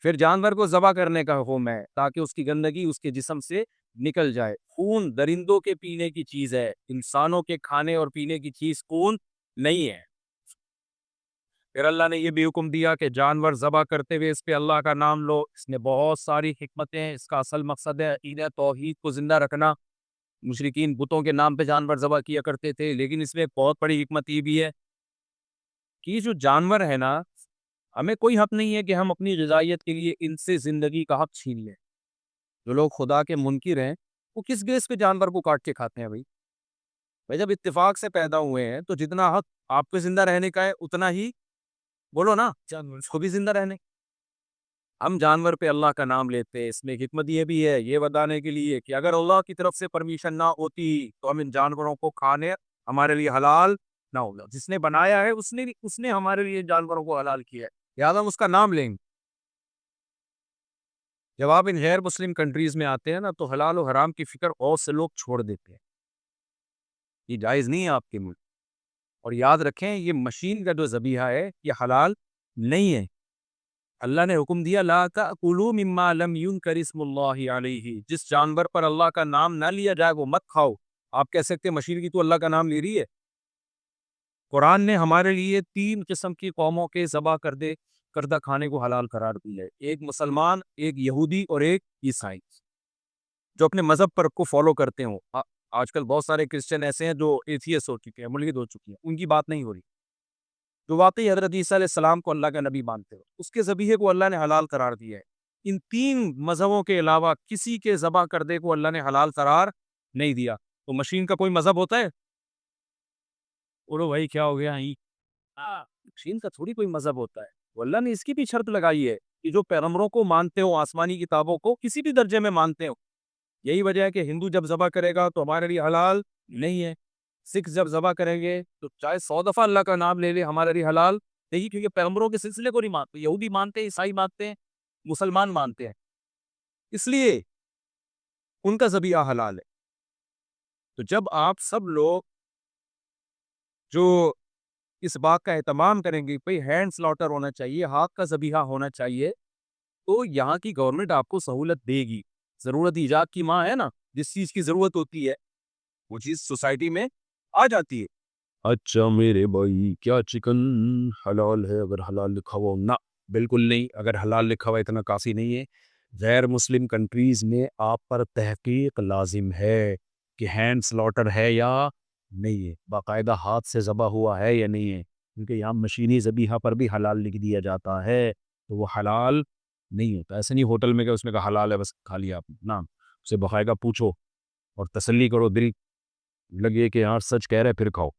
फिर जानवर को ज़बह करने का हुक्म है ताकि उसकी गंदगी उसके जिस्म से निकल जाए। खून दरिंदों के पीने की चीज़ है, इंसानों के खाने और पीने की चीज़ खून नहीं है। फिर अल्लाह ने ये भी हुक्म दिया कि जानवर ज़बह करते हुए इस पे अल्लाह का नाम लो। इसमें बहुत सारी हिकमतें हैं। इसका असल मकसद है अक़ीदा तौहीद को ज़िंदा रखना। मुशरिकीन बुतों के नाम पे जानवर ज़बह किया करते थे, लेकिन इसमें एक बहुत बड़ी हिकमत ये भी है कि जो जानवर है ना, हमें कोई हक नहीं है कि हम अपनी ग़िज़ाइयत के लिए इनसे ज़िंदगी का हक छीन लें। जो लोग खुदा के मुनकिर हैं, वो किस बेस पे जानवर को काट के खाते हैं भई? भाई जब इत्तेफ़ाक से पैदा हुए हैं, तो जितना हक आपके ज़िंदा रहने का है, उतना ही बोलो ना जानवर को भी ज़िंदा रहने। हम जानवर पे अल्लाह का नाम लेते हैं, इसमें एक हिकमत ये भी है, ये बताने के लिए कि अगर अल्लाह की तरफ से परमिशन ना होती, तो हम इन जानवरों को खाने हमारे लिए हलाल ना होगा। जिसने बनाया है, उसने उसने हमारे लिए जानवरों को हलाल किया है, लिहाज़ा हम उसका नाम लेंगे। जब आप इन गैर मुस्लिम कंट्रीज़ में आते हैं ना, तो हलाल और हराम की फ़िक्र बहुत से लोग छोड़ देते हैं। ये जायज़ नहीं है आपके मुल्क। और याद रखें, ये मशीन का जो ज़बीहा है, ये हलाल नहीं है। अल्लाह ने हुक्म दिया ला ताकुलू मिम्मा लम युज़कर इस्मुल्लाहि अलैहि। जिस जानवर पर अल्लाह का नाम ना लिया जाए वो मत खाओ। आप कह सकते हैं मशीन की तो अल्लाह का नाम ले रही है। कुरान ने हमारे लिए 3 किस्म की कौमों के ज़बह करदा खाने को हलाल करार दिया है। एक मुसलमान, एक यहूदी और एक ईसाई, जो अपने मज़हब पर को फ़ॉलो करते हों। आजकल बहुत सारे क्रिश्चियन ऐसे हैं जो एथियस्ट हो चुके हैं, मुल्हिद हो चुके हैं, उनकी बात नहीं हो रही। जो वाक़ई हज़रत ईसा अलैहिस्सलाम को अल्लाह का नबी मानते हो, उसके ज़बीहे को अल्लाह ने हलाल करार दिया है। इन 3 मज़हबों के अलावा किसी के ज़बह करदे को अल्लाह ने हलाल करार नहीं दिया। तो मशीन का कोई मज़हब होता है? बोलो भाई क्या हो गया? मशीन का थोड़ी कोई मज़हब होता है। तो अल्लाह ने इसकी भी शर्त लगाई है कि जो पैगम्बरों को मानते हो, आसमानी किताबों को किसी भी दर्जे में मानते हो। यही वजह है कि हिंदू जब ज़बह करेगा तो हमारे लिए हलाल नहीं है। सिख जब ज़बह करेंगे तो चाहे 100 दफ़ा अल्लाह का नाम ले ले, हमारे लिए हलाल नहीं, क्योंकि पैगम्बरों के सिलसिले को नहीं मानते। यहूदी मानते हैं, ईसाई मानते हैं, मुसलमान मानते हैं। इसलिए उनका ज़बीहा हलाल है। तो जब आप सब लोग जो इस बात का एहतमाम करेंगे, भई हैंड स्लॉटर होना चाहिए, हाथ का ज़बीहा होना चाहिए, तो यहाँ की गवर्नमेंट आपको सहूलत देगी। ज़रूरत ईजाद की माँ है ना, जिस चीज़ की ज़रूरत होती है, वो चीज़ सोसाइटी में आ जाती है। अच्छा मेरे भाई, क्या चिकन हलाल है अगर हलाल लिखा हुआ हो? ना, बिल्कुल नहीं। अगर हलाल लिखा हुआ है इतना काफ़ी नहीं है। गैर मुस्लिम कंट्रीज़ में आप पर तहकीक लाज़िम है कि हैंड स्लॉटर है या नहीं है, बाकायदा हाथ से ज़बह हुआ है या नहीं है। क्योंकि यहाँ मशीनी ज़बीहा पर भी हलाल लिख दिया जाता है, तो वो हलाल नहीं होता। ऐसे नहीं होटल में गए उसने कहा हलाल है बस खा लिया आपने, ना। उससे बाकायदा पूछो और तसल्ली करो, दिल लगे कि यार सच कह रहा है फिर खाओ।